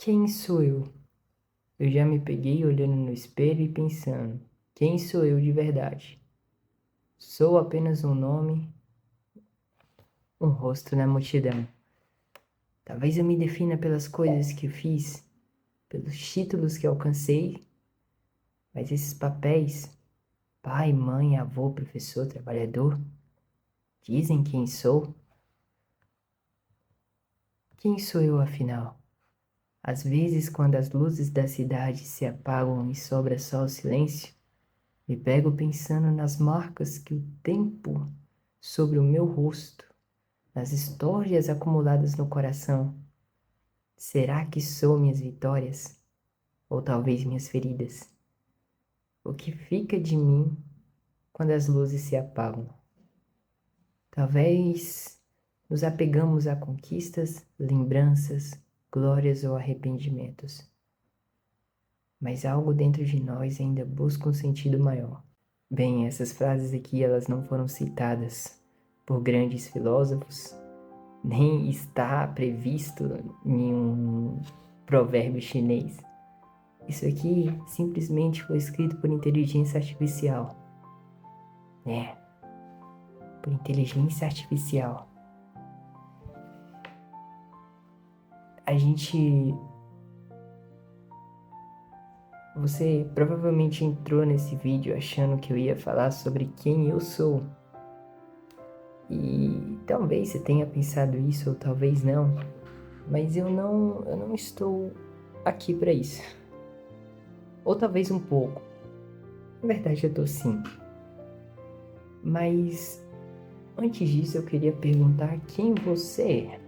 Quem sou eu? Eu já me peguei olhando no espelho e pensando: quem sou eu de verdade? Sou apenas um nome, um rosto na multidão. Talvez eu me defina pelas coisas que fiz, pelos títulos que alcancei, mas esses papéis, pai, mãe, avô, professor, trabalhador, dizem quem sou. Quem sou eu afinal? Às vezes, quando as luzes da cidade se apagam e sobra só o silêncio, me pego pensando nas marcas que o tempo sobre o meu rosto, nas histórias acumuladas no coração. Será que sou minhas vitórias? Ou talvez minhas feridas? O que fica de mim quando as luzes se apagam? Talvez nos apegamos a conquistas, lembranças, glórias ou arrependimentos. Mas algo dentro de nós ainda busca um sentido maior. Bem, essas frases aqui elas não foram citadas por grandes filósofos, nem está previsto em um provérbio chinês. Isso aqui simplesmente foi escrito por inteligência artificial. É, por inteligência artificial. A gente. Você provavelmente entrou nesse vídeo achando que eu ia falar sobre quem eu sou. E talvez você tenha pensado isso, ou talvez não. Mas eu não estou aqui para isso. Ou talvez um pouco. Na verdade, eu tô sim. Mas antes disso, eu queria perguntar quem você é.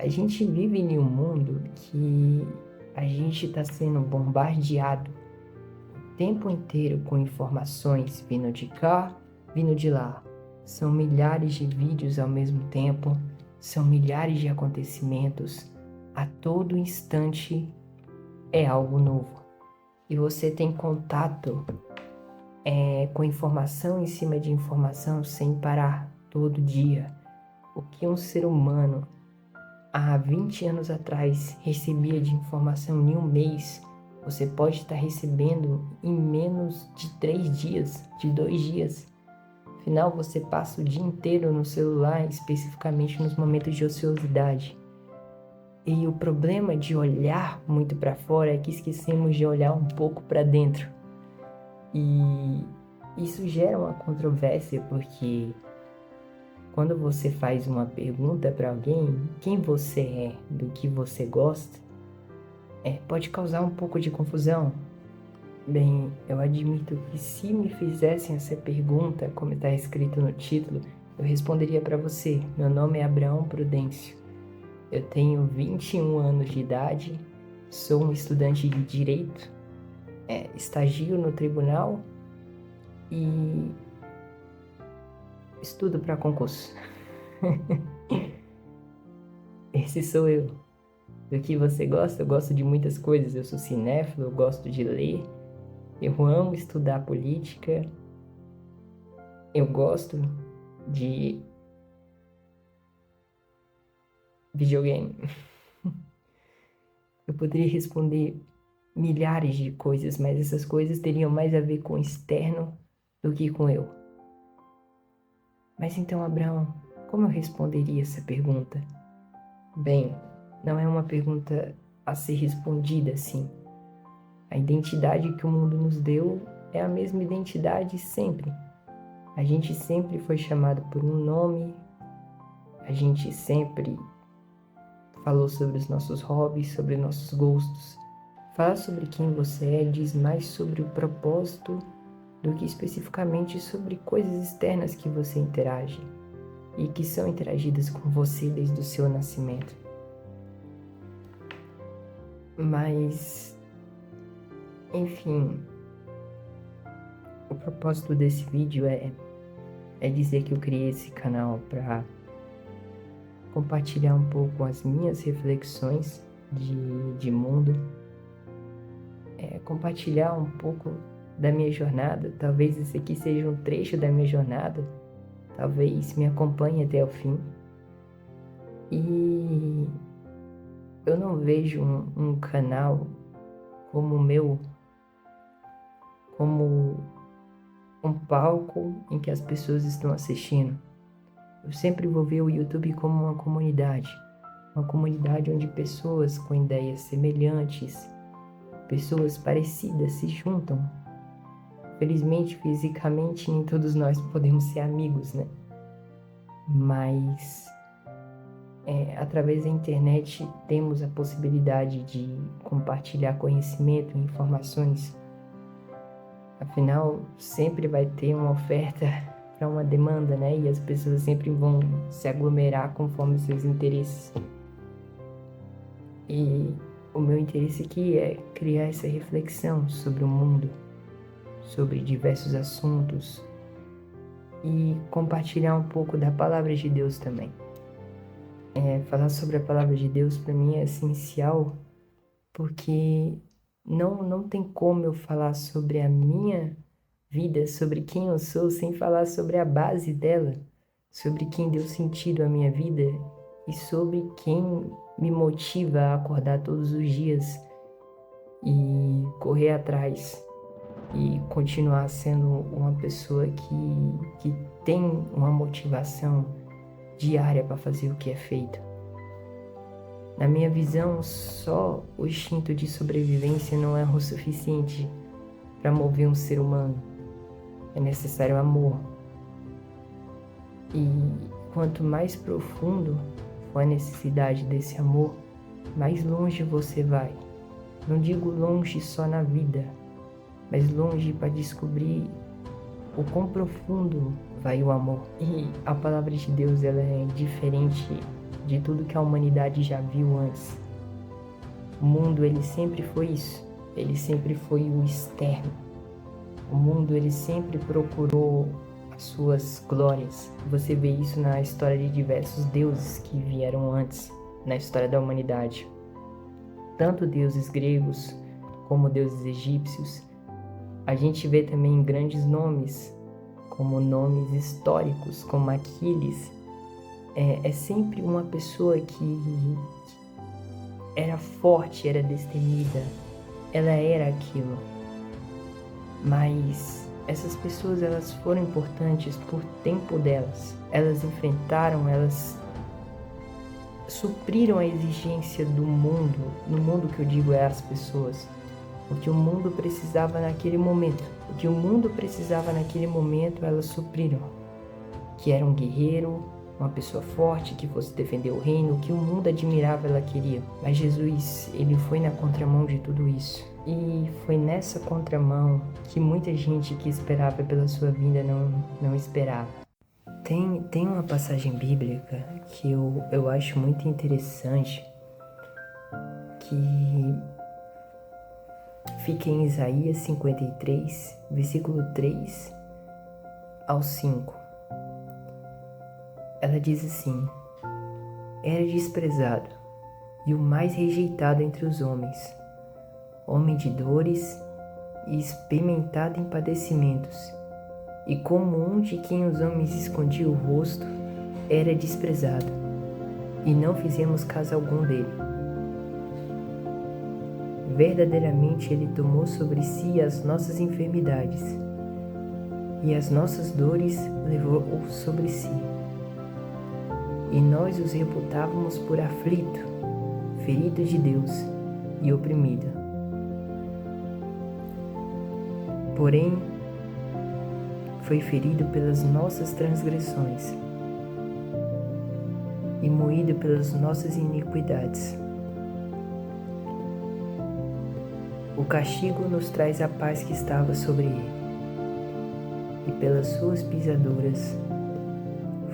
A gente vive em um mundo que a gente está sendo bombardeado o tempo inteiro com informações vindo de cá, vindo de lá. São milhares de vídeos ao mesmo tempo, são milhares de acontecimentos. A todo instante é algo novo. E você tem contato com informação em cima de informação sem parar todo dia. O que um ser humano há 20 anos atrás recebia de informação em um mês, você pode estar recebendo em menos de 3 dias, de 2 dias. Afinal, você passa o dia inteiro no celular, especificamente nos momentos de ociosidade. E o problema de olhar muito para fora é que esquecemos de olhar um pouco para dentro. E isso gera uma controvérsia porque quando você faz uma pergunta para alguém, quem você é, do que você gosta, pode causar um pouco de confusão. Bem, eu admito que se me fizessem essa pergunta, como está escrito no título, eu responderia para você. Meu nome é Abraão Prudêncio. Eu tenho 21 anos de idade, sou um estudante de direito, estagio no tribunal e estudo para concurso. Esse sou eu. Do que você gosta? Eu gosto de muitas coisas. Eu sou cinéfilo, eu gosto de ler, eu amo estudar política, eu gosto de videogame. Eu poderia responder milhares de coisas, mas essas coisas teriam mais a ver com o externo do que com eu. Mas então, Abraão, como eu responderia essa pergunta? Bem, não é uma pergunta a ser respondida assim. A identidade que o mundo nos deu é a mesma identidade sempre. A gente sempre foi chamado por um nome, a gente sempre falou sobre os nossos hobbies, sobre nossos gostos. Falar sobre quem você é diz mais sobre o propósito do que especificamente sobre coisas externas que você interage e que são interagidas com você desde o seu nascimento. Mas, enfim, o propósito desse vídeo é dizer que eu criei esse canal para compartilhar um pouco as minhas reflexões de mundo, compartilhar um pouco da minha jornada. Talvez esse aqui seja um trecho da minha jornada, talvez me acompanhe até o fim. E eu não vejo um canal como o meu, como um palco em que as pessoas estão assistindo. Eu sempre vou ver o YouTube como uma comunidade onde pessoas com ideias semelhantes, pessoas parecidas se juntam. Felizmente, fisicamente, nem todos nós podemos ser amigos, né? Mas através da internet temos a possibilidade de compartilhar conhecimento e informações. Afinal, sempre vai ter uma oferta para uma demanda, né? E as pessoas sempre vão se aglomerar conforme seus interesses. E o meu interesse aqui é criar essa reflexão sobre o mundo, sobre diversos assuntos e compartilhar um pouco da palavra de Deus também. Falar sobre a palavra de Deus para mim é essencial, porque não tem como eu falar sobre a minha vida, sobre quem eu sou, sem falar sobre a base dela, sobre quem deu sentido à minha vida e sobre quem me motiva a acordar todos os dias e correr atrás e continuar sendo uma pessoa que tem uma motivação diária para fazer o que é feito. Na minha visão, só o instinto de sobrevivência não é o suficiente para mover um ser humano. É necessário amor. E quanto mais profundo for a necessidade desse amor, mais longe você vai. Não digo longe só na vida, mas longe para descobrir o quão profundo vai o amor. E a palavra de Deus, ela é diferente de tudo que a humanidade já viu antes. O mundo, ele sempre foi isso. Ele sempre foi o externo. O mundo, ele sempre procurou as suas glórias. Você vê isso na história de diversos deuses que vieram antes, na história da humanidade. Tanto deuses gregos como deuses egípcios. A gente vê também grandes nomes, como nomes históricos, como Aquiles. É sempre uma pessoa que era forte, era destemida, ela era aquilo. Mas essas pessoas, elas foram importantes por tempo delas. Elas enfrentaram, elas supriram a exigência do mundo. No mundo que eu digo é as pessoas. O que o mundo precisava naquele momento. O que o mundo precisava naquele momento, elas supriram. Que era um guerreiro, uma pessoa forte, que fosse defender o reino. O que o mundo admirava, ela queria. Mas Jesus, ele foi na contramão de tudo isso. E foi nessa contramão que muita gente que esperava pela sua vinda não esperava. Tem uma passagem bíblica que eu acho muito interessante, que fica em Isaías 53, versículo 3 ao 5. Ela diz assim: era desprezado e o mais rejeitado entre os homens, homem de dores e experimentado em padecimentos, e como um de quem os homens escondiam o rosto, era desprezado, e não fizemos caso algum dele. Verdadeiramente ele tomou sobre si as nossas enfermidades, e as nossas dores levou sobre si. E nós os reputávamos por aflito, ferido de Deus e oprimido. Porém, foi ferido pelas nossas transgressões e moído pelas nossas iniquidades. O castigo nos traz a paz que estava sobre ele, e pelas suas pisaduras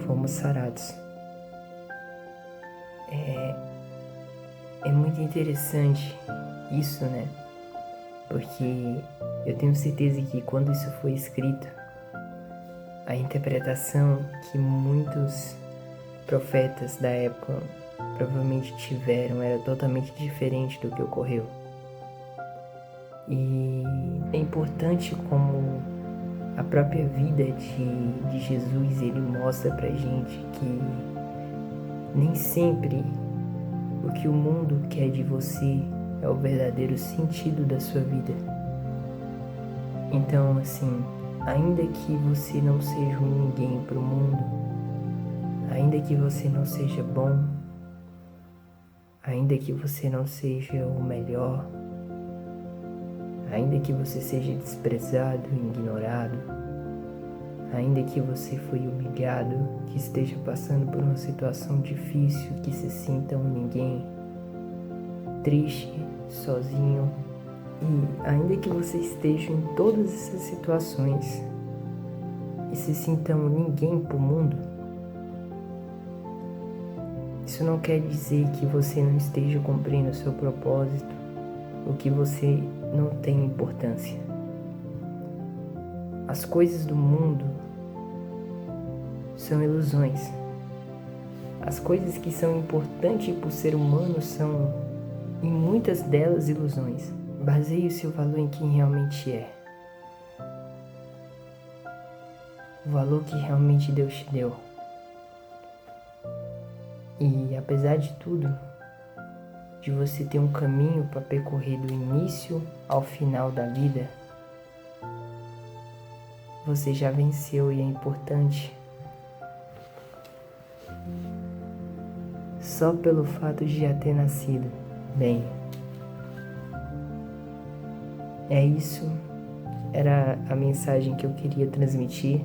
fomos sarados. É muito interessante isso, né? Porque eu tenho certeza que quando isso foi escrito, a interpretação que muitos profetas da época provavelmente tiveram era totalmente diferente do que ocorreu. E é importante como a própria vida de Jesus, ele mostra pra gente que nem sempre O que o mundo quer de você é o verdadeiro sentido da sua vida. Então, assim, ainda que você não seja um ninguém para o mundo, ainda que você não seja bom, ainda que você não seja o melhor, ainda que você seja desprezado e ignorado, ainda que você foi humilhado, que esteja passando por uma situação difícil, que se sinta um ninguém, triste, sozinho, e ainda que você esteja em todas essas situações e se sinta um ninguém pro mundo, isso não quer dizer que você não esteja cumprindo o seu propósito ou que você não tem importância. As coisas do mundo são ilusões. As coisas que são importantes para o ser humano são, em muitas delas, ilusões. Baseie o seu valor em quem realmente é. O valor que realmente Deus te deu. E apesar de tudo, de você ter um caminho para percorrer do início ao final da vida, você já venceu e é importante. Só pelo fato de já ter nascido. Bem, é isso. Era a mensagem que eu queria transmitir.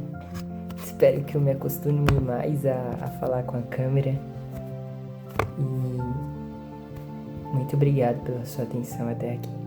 Espero que eu me acostume mais a falar com a câmera. E muito obrigado pela sua atenção até aqui.